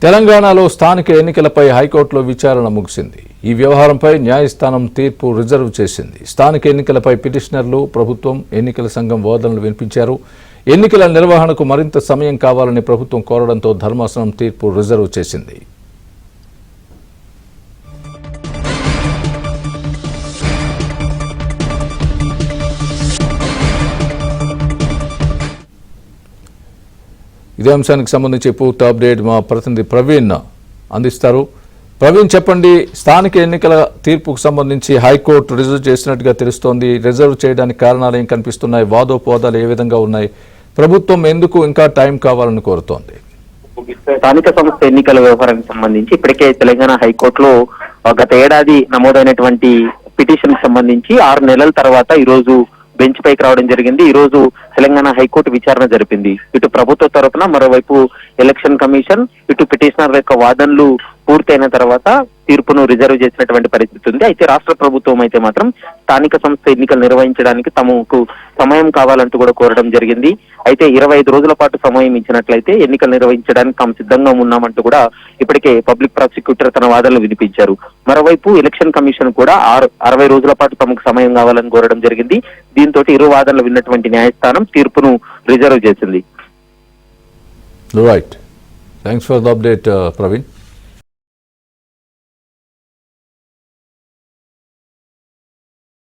తెలంగాణలో స్థానిక ఎన్నికలపై హైకోర్టులో విచారణ ముగిసింది. ఈ వ్యవహారంపై న్యాయస్థానం తీర్పు రిజర్వ్ చేసింది. స్థానిక ఎన్నికలపై పిటిషనర్లు, ప్రభుత్వం, ఎన్నికల సంఘం వాదనలు వినిపించారు. ఎన్నికల నిర్వహణకు మరింత సమయం కావాలని ప్రభుత్వం కోరడంతో ధర్మాసనం తీర్పు రిజర్వ్ చేసింది. ఇదే అంశానికి సంబంధించి పూర్తి అప్డేట్ మా ప్రతినిధి ప్రవీణ్ అందిస్తారు. ప్రవీణ్, చెప్పండి, స్థానిక ఎన్నికల తీర్పుకు సంబంధించి హైకోర్టు రిజర్వ్ చేసినట్టుగా తెలుస్తోంది. రిజర్వ్ చేయడానికి కారణాలు ఏం కనిపిస్తున్నాయి? వాదోపవాదాలు ఏ విధంగా ఉన్నాయి? ప్రభుత్వం ఎందుకు ఇంకా టైం కావాలని కోరుతోంది? స్థానిక సంస్థ ఎన్నికల వ్యవహారానికి సంబంధించి ఇప్పటికే తెలంగాణ హైకోర్టులో గత ఏడాది నమోదైనటువంటి పిటిషన్ సంబంధించి 6 నెలల తర్వాత ఈ రోజు బెంచ్ పైకి రావడం జరిగింది. ఈ రోజు తెలంగాణ హైకోర్టు విచారణ జరిపింది. ఇటు ప్రభుత్వ తరఫున, మరోవైపు ఎలక్షన్ కమిషన్, ఇటు పిటిషనర్ యొక్క వాదనలు పూర్తయిన తర్వాత తీర్పును రిజర్వ్ చేసినటువంటి పరిస్థితి ఉంది. అయితే రాష్ట్ర ప్రభుత్వం అయితే మాత్రం స్థానిక సంస్థ ఎన్నికలు నిర్వహించడానికి తమకు సమయం కావాలంటూ కూడా కోరడం జరిగింది. అయితే 25 రోజుల పాటు సమయం ఇచ్చినట్లయితే ఎన్నికలు నిర్వహించడానికి తాము సిద్ధంగా ఉన్నామంటూ కూడా ఇప్పటికే పబ్లిక్ ప్రాసిక్యూటర్ తన వాదనలు వినిపించారు. మరోవైపు ఎలక్షన్ కమిషన్ కూడా 60 రోజుల పాటు తమకు సమయం కావాలని కోరడం జరిగింది. దీంతో ఇరు వాదనలు విన్నటువంటి న్యాయస్థానం తీర్పును రిజర్వ్ చేసింది. Right, thanks for the update Praveen.